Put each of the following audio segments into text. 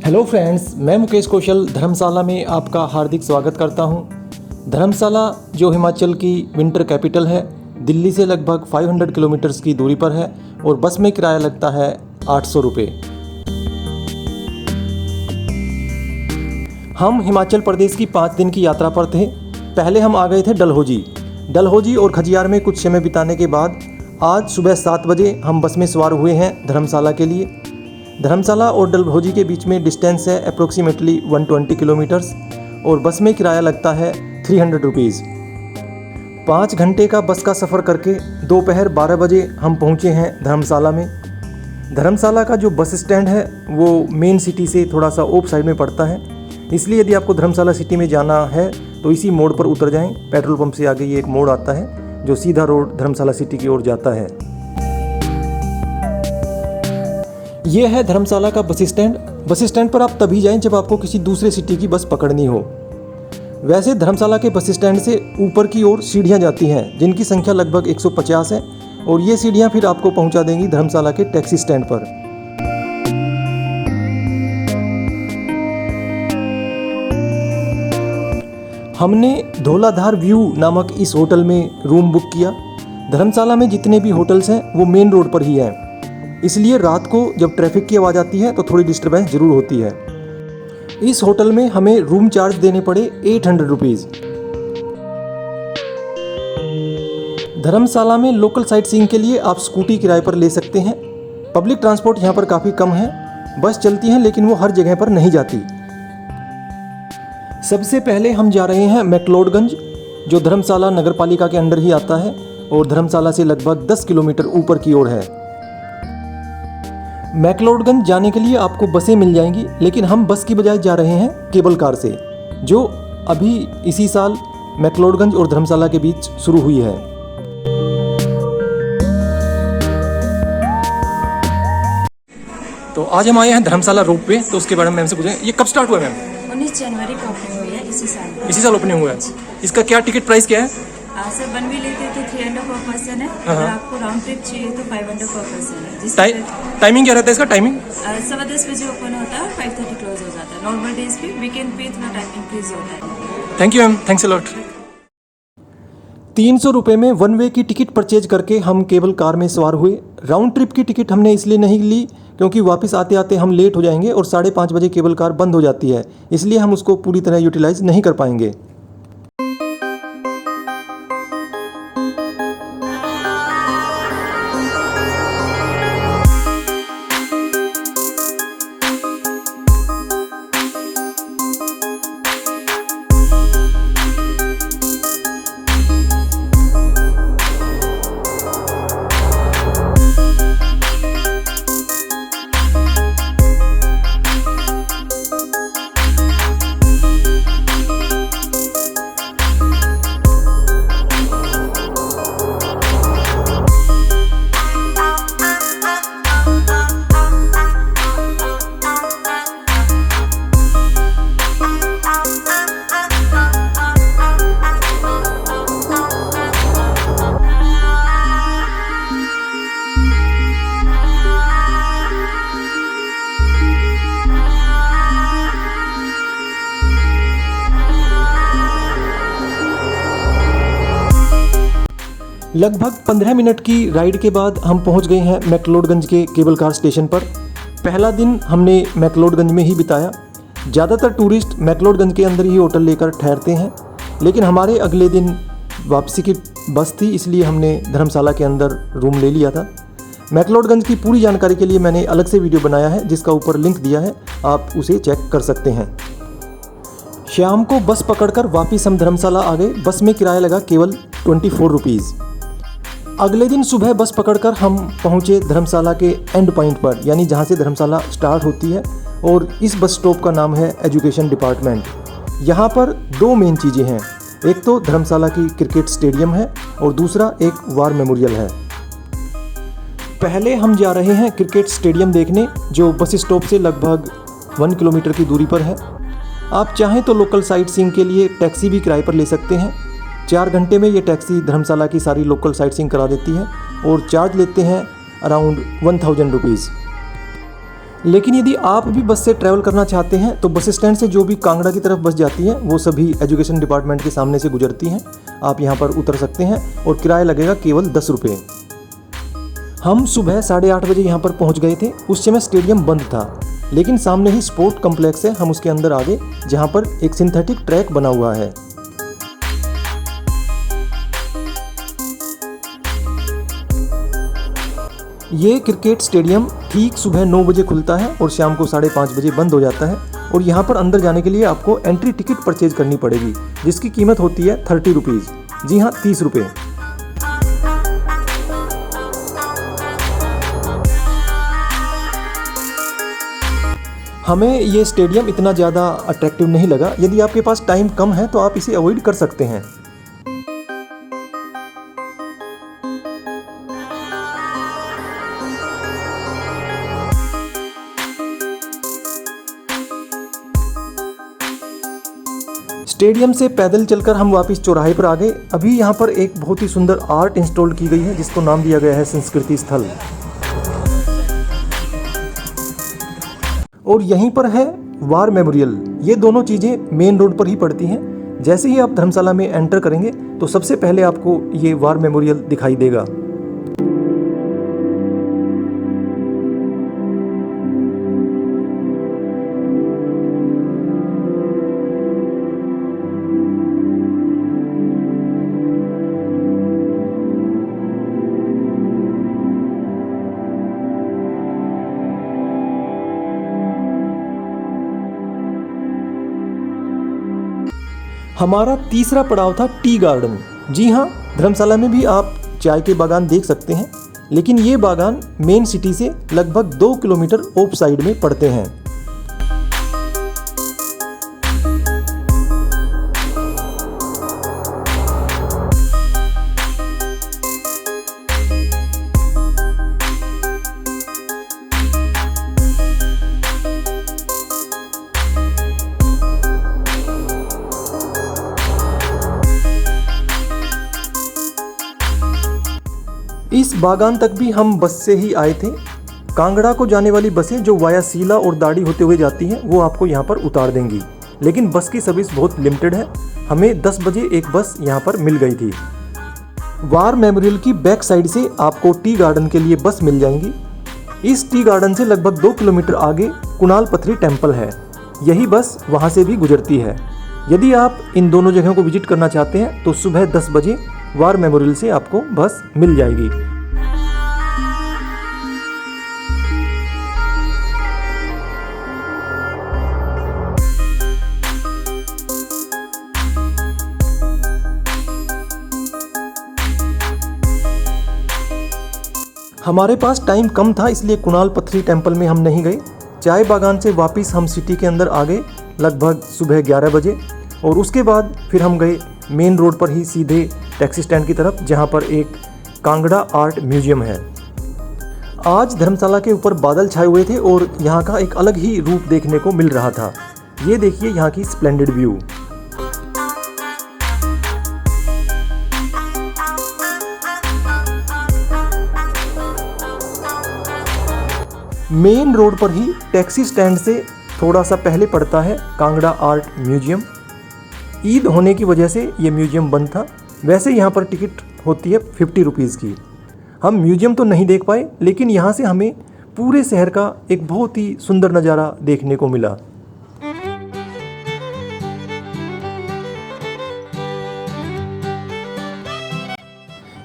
Hello friends, मैं मुकेश कौशल धर्मशाला में आपका हार्दिक स्वागत करता हूं। धर्मशाला जो हिमाचल की विंटर कैपिटल है, दिल्ली से लगभग 500 किलोमीटर्स की दूरी पर है और बस में किराया लगता है 800 रुपये। हम हिमाचल प्रदेश की 5 दिन की यात्रा पर थे। पहले हम आ गए थे डलहौजी और खजियार में कुछ समय बिताने के बाद आज सुबह 7 बजे हम बस में सवार हुए हैं धर्मशाला के लिए। धर्मशाला और डलहौजी के बीच में डिस्टेंस है अप्रोक्सीमेटली 120 किलोमीटर्स और बस में किराया लगता है 300 रुपीज़। 5 घंटे का बस का सफ़र करके दोपहर 12 बजे हम पहुँचे हैं धर्मशाला में। धर्मशाला का जो बस स्टैंड है वो मेन सिटी से थोड़ा सा ऑफ साइड में पड़ता है, इसलिए यदि आपको धर्मशाला सिटी में जाना है तो इसी मोड़ पर उतर जाएं। पेट्रोल पंप से आगे ये एक मोड़ आता है जो सीधा रोड धर्मशाला सिटी की ओर जाता है। ये है धर्मशाला का बस स्टैंड। बस स्टैंड पर आप तभी जाएं जब आपको किसी दूसरे सिटी की बस पकड़नी हो। वैसे धर्मशाला के बस स्टैंड से ऊपर की ओर सीढ़ियाँ जाती हैं जिनकी संख्या लगभग 150 है और ये सीढ़ियाँ फिर आपको पहुँचा देंगी धर्मशाला के टैक्सी स्टैंड पर। हमने धौलाधार व्यू नामक इस होटल में रूम बुक किया। धर्मशाला में जितने भी होटल्स हैं वो मेन रोड पर ही हैं, इसलिए रात को जब ट्रैफिक की आवाज़ आती है तो थोड़ी डिस्टर्बेंस ज़रूर होती है। इस होटल में हमें रूम चार्ज देने पड़े 800 रुपीज़। धर्मशाला में लोकल साइट सीइंग के लिए आप स्कूटी किराए पर ले सकते हैं। पब्लिक ट्रांसपोर्ट यहाँ पर काफ़ी कम है। बस चलती हैं लेकिन वो हर जगह पर नहीं जाती। सबसे पहले हम जा रहे हैं मैक्लोडगंज, जो धर्मशाला नगर पालिका के अंडर ही आता है और धर्मशाला से लगभग 10 किलोमीटर ऊपर की ओर है। मैक्लोडगंज जाने के लिए आपको बसें मिल जाएंगी, लेकिन हम बस की बजाय जा रहे हैं केबल कार से, जो अभी इसी साल मैक्लोडगंज और धर्मशाला के बीच शुरू हुई है। तो आज हम आए हैं धर्मशाला रोप वे, तो उसके बारे में मैम से पूछें, ये कब स्टार्ट हुआ है मैम? 19 जनवरी को ओपनिंग हुई है इसी साल ओपनिंग हुआ है। इसका क्या टिकट प्राइस क्या है? सर 1 वे लेते तो 300 पर पर्सन है। अगर आपको राउंड ट्रिप चाहिए तो 500 पर पर्सन है। टाइमिंग क्या रहता है इसका? टाइमिंग 10:15 बजे ओपन होता है, 5:30 क्लोज हो जाता है। नॉर्मल डेज पे, वीकेंड पे थोड़ा टाइम इंक्रीज होता है। Thank you ma'am, thanks a lot. 300 रुपये में 1 वे की टिकट परचेज करके हम केबल कार में सवार हुए। राउंड ट्रिप की टिकट हमने इसलिए नहीं ली क्योंकि वापस आते आते हम लेट हो जाएंगे और 5:30 बजे केबल कार बंद हो जाती है, इसलिए हम उसको पूरी तरह यूटिलाइज नहीं कर पाएंगे। लगभग 15 मिनट की राइड के बाद हम पहुंच गए हैं मैक्लोडगंज के केबल कार स्टेशन पर। पहला दिन हमने मैक्लोडगंज में ही बिताया। ज़्यादातर टूरिस्ट मैक्लोडगंज के अंदर ही होटल लेकर ठहरते हैं, लेकिन हमारे अगले दिन वापसी की बस थी, इसलिए हमने धर्मशाला के अंदर रूम ले लिया था। मैक्लोडगंज की पूरी जानकारी के लिए मैंने अलग से वीडियो बनाया है जिसका ऊपर लिंक दिया है, आप उसे चेक कर सकते हैं। शाम को बस पकड़कर वापस हम धर्मशाला आ गए। बस में किराया लगा केवल 24 रुपीज़। अगले दिन सुबह बस पकड़कर हम पहुंचे धर्मशाला के एंड पॉइंट पर, यानी जहां से धर्मशाला स्टार्ट होती है, और इस बस स्टॉप का नाम है एजुकेशन डिपार्टमेंट। यहां पर 2 मेन चीज़ें हैं, एक तो धर्मशाला की क्रिकेट स्टेडियम है और दूसरा एक वार मेमोरियल है। पहले हम जा रहे हैं क्रिकेट स्टेडियम देखने, जो बस स्टॉप से लगभग 1 किलोमीटर की दूरी पर है। आप चाहें तो लोकल साइट सीइंग के लिए टैक्सी भी किराए पर ले सकते हैं। 4 घंटे में ये टैक्सी धर्मशाला की सारी लोकल साइट सीइंग करा देती है और चार्ज लेते हैं अराउंड 1000 रुपीज़। लेकिन यदि आप भी बस से ट्रैवल करना चाहते हैं तो बस स्टैंड से जो भी कांगड़ा की तरफ बस जाती है वो सभी एजुकेशन डिपार्टमेंट के सामने से गुजरती हैं। आप यहाँ पर उतर सकते हैं और किराया लगेगा केवल 10 रुपये। हम सुबह 8:30 बजे यहाँ पर पहुँच गए थे। उस समय स्टेडियम बंद था, लेकिन सामने ही स्पोर्ट कम्प्लेक्स है। हम उसके अंदर आ गए जहाँ पर एक सिंथेटिक ट्रैक बना हुआ है। ये क्रिकेट स्टेडियम ठीक सुबह 9 बजे खुलता है और शाम को 5:30 बजे बंद हो जाता है। और यहाँ पर अंदर जाने के लिए आपको एंट्री टिकट परचेज करनी पड़ेगी, जिसकी कीमत होती है 30 रुपीज़। जी हाँ, 30 रुपये। हमें ये स्टेडियम इतना ज़्यादा अट्रैक्टिव नहीं लगा। यदि आपके पास टाइम कम है तो आप इसे अवॉइड कर सकते हैं। स्टेडियम से पैदल चलकर हम वापस चौराहे पर आ गए। अभी यहाँ पर एक बहुत ही सुंदर आर्ट इंस्टॉल की गई है, जिसको नाम दिया गया है संस्कृति स्थल। और यहीं पर है वार मेमोरियल। ये दोनों चीज़ें मेन रोड पर ही पड़ती हैं। जैसे ही आप धर्मशाला में एंटर करेंगे तो सबसे पहले आपको ये वार मेमोरियल दिखाई देगा। हमारा तीसरा पड़ाव था टी गार्डन। जी हाँ, धर्मशाला में भी आप चाय के बागान देख सकते हैं, लेकिन ये बागान मेन सिटी से लगभग 2 किलोमीटर ऑफ साइड में पड़ते हैं। इस बागान तक भी हम बस से ही आए थे। कांगड़ा को जाने वाली बसें जो वाया सीला और दाड़ी होते हुए जाती हैं वो आपको यहाँ पर उतार देंगी, लेकिन बस की सर्विस बहुत लिमिटेड है। हमें 10 बजे एक बस यहाँ पर मिल गई थी। वार मेमोरियल की बैक साइड से आपको टी गार्डन के लिए बस मिल जाएंगी। इस टी गार्डन से लगभग 2 किलोमीटर आगे कुणाल पथरी टेम्पल है। यही बस वहाँ से भी गुजरती है। यदि आप इन दोनों जगहों को विजिट करना चाहते हैं तो सुबह 10 बजे वार मेमोरियल से आपको बस मिल जाएगी। हमारे पास टाइम कम था, इसलिए कुणाल पथरी टेम्पल में हम नहीं गए। चाय बागान से वापस हम सिटी के अंदर आ गए लगभग सुबह 11 बजे। और उसके बाद फिर हम गए मेन रोड पर ही सीधे टैक्सी स्टैंड की तरफ, जहां पर एक कांगड़ा आर्ट म्यूजियम है। आज धर्मशाला के ऊपर बादल छाए हुए थे और यहाँ का एक अलग ही रूप देखने को मिल रहा था। ये देखिए यहाँ की स्प्लेंडेड व्यू। मेन रोड पर ही टैक्सी स्टैंड से थोड़ा सा पहले पड़ता है कांगड़ा आर्ट म्यूजियम। ईद होने की वजह से ये म्यूजियम बंद था। वैसे यहाँ पर टिकट होती है 50 रुपीज़ की। हम म्यूजियम तो नहीं देख पाए, लेकिन यहाँ से हमें पूरे शहर का एक बहुत ही सुंदर नज़ारा देखने को मिला।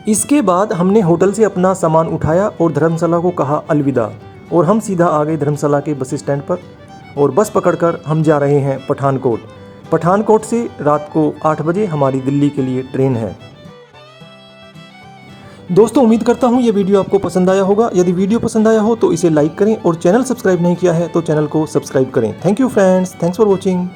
इसके बाद हमने होटल से अपना सामान उठाया और धर्मशाला को कहा अलविदा, और हम सीधा आ गए धर्मशाला के बस स्टैंड पर और बस पकड़कर हम जा रहे हैं पठानकोट। पठानकोट से रात को 8 बजे हमारी दिल्ली के लिए ट्रेन है। दोस्तों, उम्मीद करता हूँ ये वीडियो आपको पसंद आया होगा। यदि वीडियो पसंद आया हो तो इसे लाइक करें और चैनल सब्सक्राइब नहीं किया है तो चैनल को सब्सक्राइब करें। Thank you friends, thanks for watching.